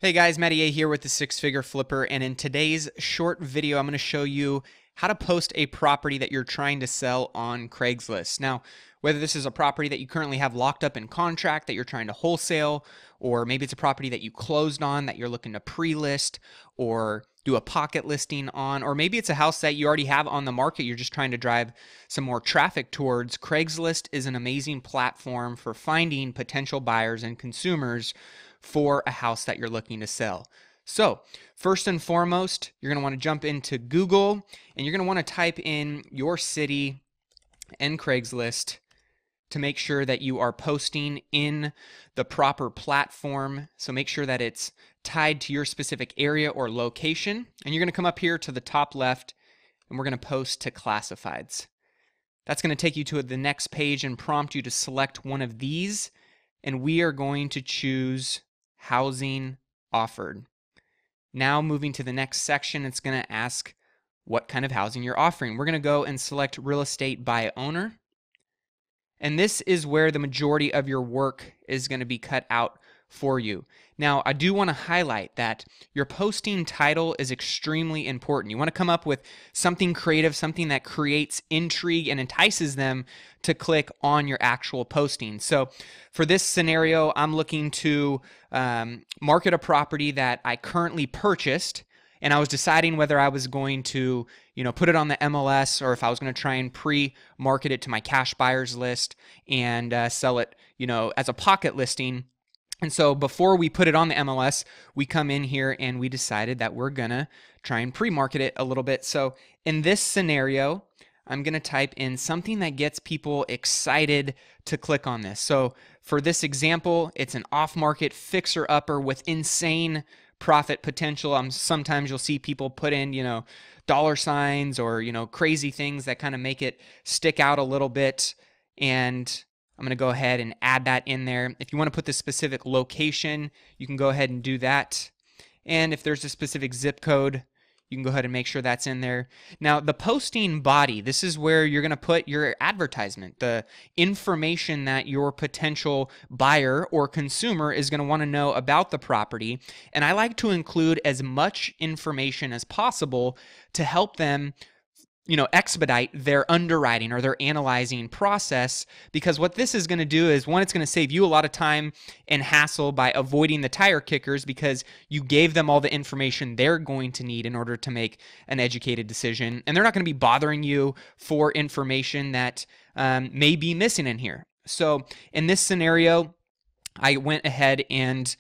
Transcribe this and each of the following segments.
Hey guys, Matty A here with the Six Figure Flipper, and in today's short video, I'm going to show you how to post a property that you're trying to sell on Craigslist. Now, whether this is a property that you currently have locked up in contract that you're trying to wholesale, or maybe it's a property that you closed on that you're looking to pre-list or do a pocket listing on, or maybe it's a house that you already have on the market, you're just trying to drive some more traffic towards. Craigslist is an amazing platform for finding potential buyers and consumers for a house that you're looking to sell. So first and foremost, you're going to want to jump into Google and you're going to want to type in your city and Craigslist to make sure that you are posting in the proper platform. So make sure that it's tied to your specific area or location. And you're going to come up here to the top left and we're going to post to classifieds. That's going to take you to the next page and prompt you to select one of these. And we are going to choose housing offered. Now moving to the next section, it's going to ask what kind of housing you're offering. We're going to go and select real estate by owner. And this is where the majority of your work is going to be cut out for you. Now, I do want to highlight that your posting title is extremely important. You want to come up with something creative, something that creates intrigue and entices them to click on your actual posting. So for this scenario, I'm looking to market a property that I currently purchased, and I was deciding whether I was going to, put it on the MLS or if I was going to try and pre-market it to my cash buyers list and sell it, as a pocket listing. And so before we put it on the MLS, we come in here and we decided that we're going to try and pre-market it a little bit. So in this scenario, I'm going to type in something that gets people excited to click on this. So for this example, it's an off-market fixer-upper with insane profit potential. Sometimes you'll see people put in, dollar signs or, crazy things that kind of make it stick out a little bit. And I'm going to go ahead and add that in there. If you want to put the specific location, you can go ahead and do that. And if there's a specific zip code, you can go ahead and make sure that's in there. Now, the posting body, this is where you're going to put your advertisement, the information that your potential buyer or consumer is going to want to know about the property. And I like to include as much information as possible to help them expedite their underwriting or their analyzing process, because what this is going to do is, one, it's going to save you a lot of time and hassle by avoiding the tire kickers because you gave them all the information they're going to need in order to make an educated decision, and they're not going to be bothering you for information that may be missing in here. So in this scenario, I went ahead and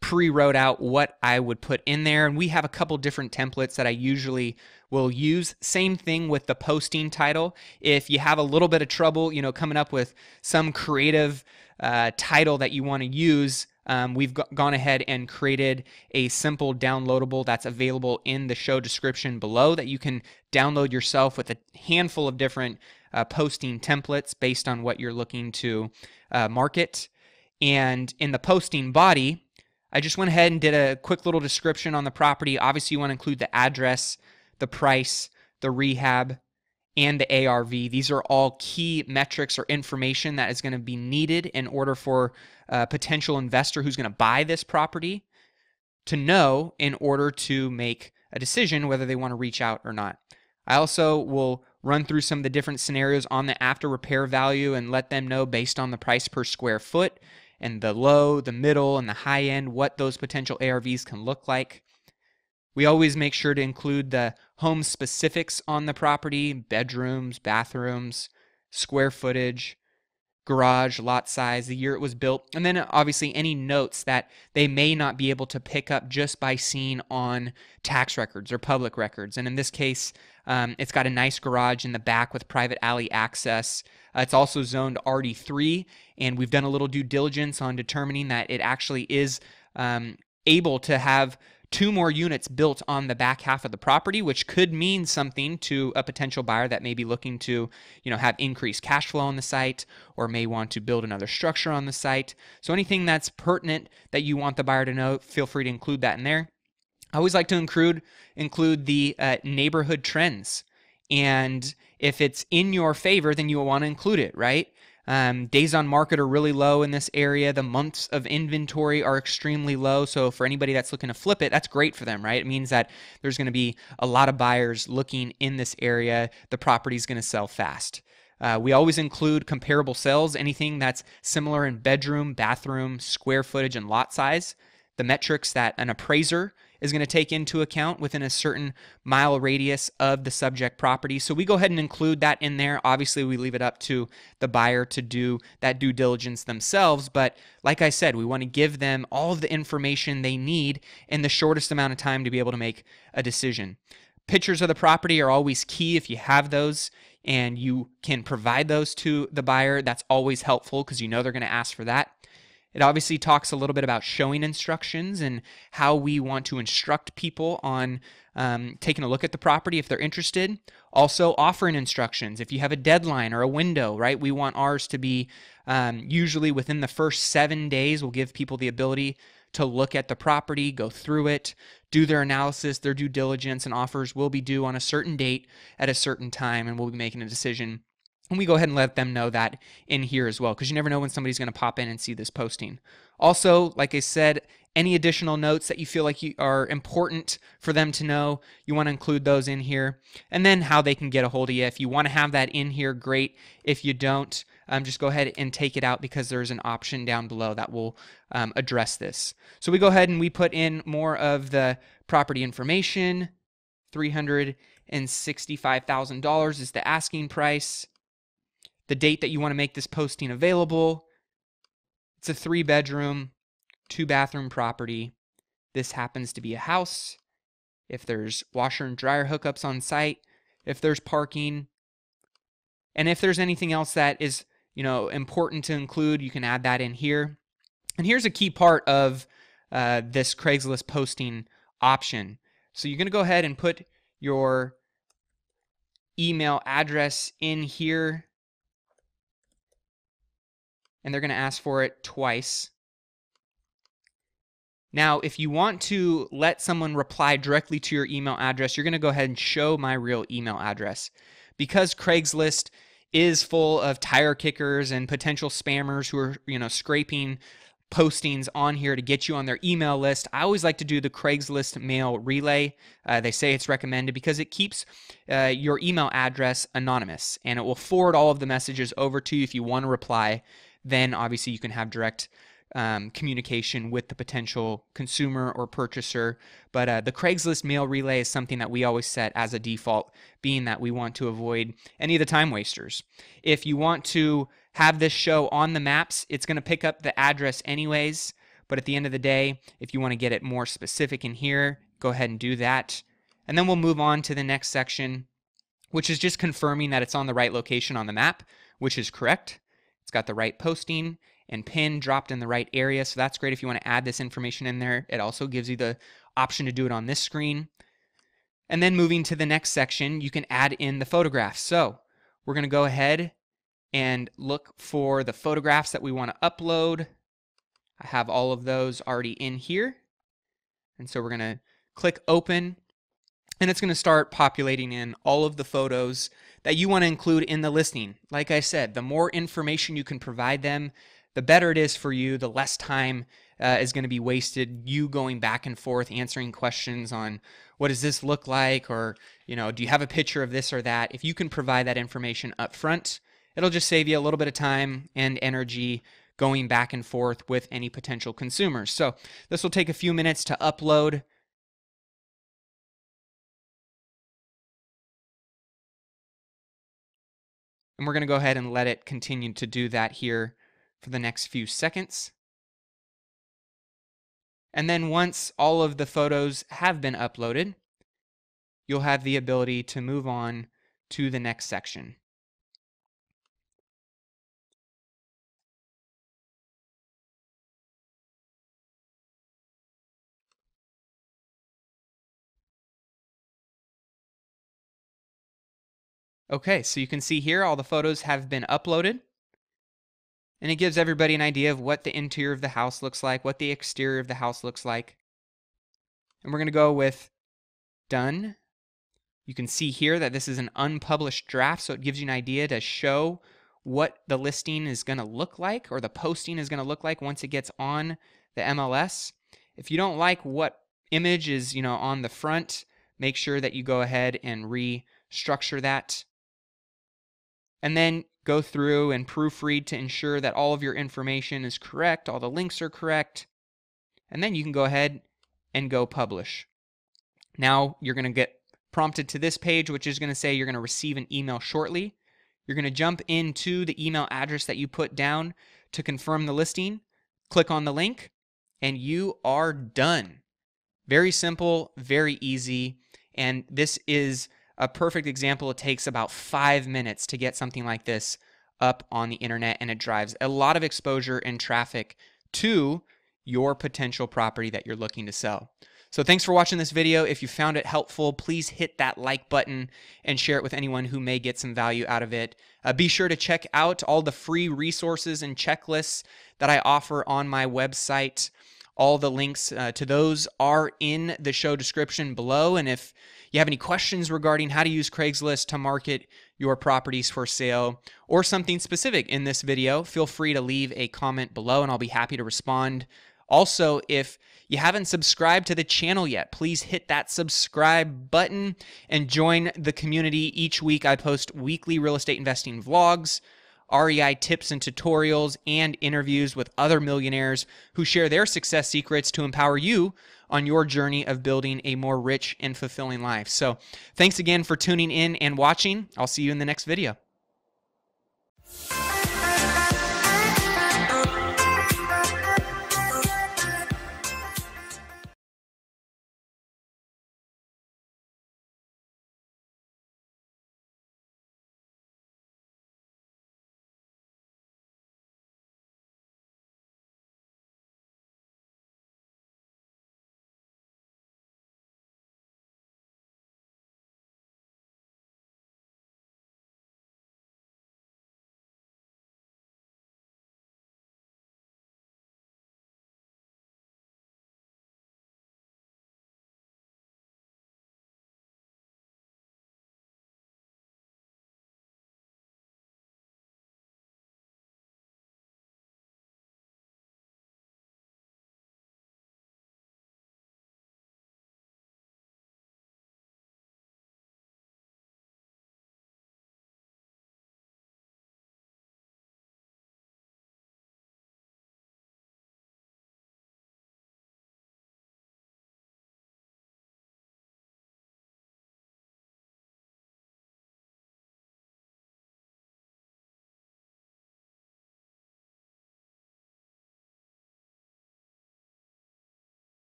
pre-wrote out what I would put in there, and we have a couple different templates that I usually will use. Same thing with the posting title. If you have a little bit of trouble, coming up with some creative title that you want to use, we've gone ahead and created a simple downloadable that's available in the show description below that you can download yourself with a handful of different posting templates based on what you're looking to market. And in the posting body, I just went ahead and did a quick little description on the property. Obviously, you want to include the address, the price, the rehab, and the ARV. These are all key metrics or information that is going to be needed in order for a potential investor who's going to buy this property to know in order to make a decision whether they want to reach out or not. I also will run through some of the different scenarios on the after repair value and let them know based on the price per square foot and the low, the middle, and the high end, what those potential ARVs can look like. We always make sure to include the home specifics on the property: bedrooms, bathrooms, square footage, garage, lot size, the year it was built, and then obviously any notes that they may not be able to pick up just by seeing on tax records or public records. And in this case, it's got a nice garage in the back with private alley access. It's also zoned RD3, and we've done a little due diligence on determining that it actually is able to have 2 more units built on the back half of the property, which could mean something to a potential buyer that may be looking to, have increased cash flow on the site or may want to build another structure on the site. So anything that's pertinent that you want the buyer to know, feel free to include that in there. I always like to include the neighborhood trends, and if it's in your favor, then you will want to include it, right? Days on market are really low in this area. The months of inventory are extremely low. So for anybody that's looking to flip it, that's great for them, right? It means that there's going to be a lot of buyers looking in this area. The property's going to sell fast. We always include comparable sales, anything that's similar in bedroom, bathroom, square footage, and lot size. The metrics that an appraiser is going to take into account within a certain mile radius of the subject property. So we go ahead and include that in there. Obviously, we leave it up to the buyer to do that due diligence themselves. But like I said, we want to give them all of the information they need in the shortest amount of time to be able to make a decision. Pictures of the property are always key. If you have those and you can provide those to the buyer, that's always helpful because you know they're going to ask for that. It obviously talks a little bit about showing instructions and how we want to instruct people on taking a look at the property if they're interested. Also, offering instructions. If you have a deadline or a window, right? We want ours to be usually within the first 7 days. We'll give people the ability to look at the property, go through it, do their analysis, their due diligence, and offers will be due on a certain date at a certain time, and we'll be making a decision. And we go ahead and let them know that in here as well, because you never know when somebody's going to pop in and see this posting. Also, like I said, any additional notes that you feel like are important for them to know, you want to include those in here. And then how they can get a hold of you. If you want to have that in here, great. If you don't, just go ahead and take it out because there's an option down below that will address this. So we go ahead and we put in more of the property information. $365,000 is the asking price. The date that you want to make this posting available. It's a 3-bedroom, 2-bathroom property. This happens to be a house. If there's washer and dryer hookups on site, if there's parking, and if there's anything else that is, important to include, you can add that in here. And here's a key part of this Craigslist posting option. So you're going to go ahead and put your email address in here. And they're going to ask for it twice. Now, if you want to let someone reply directly to your email address, you're going to go ahead and show my real email address. Because Craigslist is full of tire kickers and potential spammers who are, scraping postings on here to get you on their email list, I always like to do the Craigslist mail relay. They say it's recommended because it keeps your email address anonymous, and it will forward all of the messages over to you if you want to reply. Then obviously you can have direct communication with the potential consumer or purchaser. But the Craigslist mail relay is something that we always set as a default, being that we want to avoid any of the time wasters. If you want to have this show on the maps, it's going to pick up the address anyways. But at the end of the day, if you want to get it more specific in here, go ahead and do that. And then we'll move on to the next section, which is just confirming that it's on the right location on the map, which is correct. It's got the right posting and pin dropped in the right area, so that's great if you want to add this information in there. It also gives you the option to do it on this screen. And then moving to the next section, you can add in the photographs. So we're going to go ahead and look for the photographs that we want to upload. I have all of those already in here. And so we're going to click open. And it's going to start populating in all of the photos that you want to include in the listing. Like I said, the more information you can provide them, the better it is for you, the less time is going to be wasted you going back and forth answering questions on what does this look like, or do you have a picture of this or that. If you can provide that information up front, it'll just save you a little bit of time and energy going back and forth with any potential consumers. So this will take a few minutes to upload. And we're going to go ahead and let it continue to do that here for the next few seconds. And then once all of the photos have been uploaded, you'll have the ability to move on to the next section. Okay, so you can see here all the photos have been uploaded. And it gives everybody an idea of what the interior of the house looks like, what the exterior of the house looks like. And we're going to go with done. You can see here that this is an unpublished draft, so it gives you an idea to show what the listing is going to look like, or the posting is going to look like once it gets on the MLS. If you don't like what image is, on the front, make sure that you go ahead and restructure that. And then go through and proofread to ensure that all of your information is correct, all the links are correct. And then you can go ahead and go publish. Now you're going to get prompted to this page, which is going to say you're going to receive an email shortly. You're going to jump into the email address that you put down to confirm the listing. Click on the link, and you are done. Very simple, very easy, and this is a perfect example. It takes about 5 minutes to get something like this up on the internet, and it drives a lot of exposure and traffic to your potential property that you're looking to sell. So thanks for watching this video. If you found it helpful, please hit that like button and share it with anyone who may get some value out of it. Be sure to check out all the free resources and checklists that I offer on my website. All the links to those are in the show description below. And if you have any questions regarding how to use Craigslist to market your properties for sale or something specific in this video, feel free to leave a comment below and I'll be happy to respond. Also, if you haven't subscribed to the channel yet, please hit that subscribe button and join the community. Each week I post weekly real estate investing vlogs, REI tips and tutorials, and interviews with other millionaires who share their success secrets to empower you on your journey of building a more rich and fulfilling life. So thanks again for tuning in and watching. I'll see you in the next video.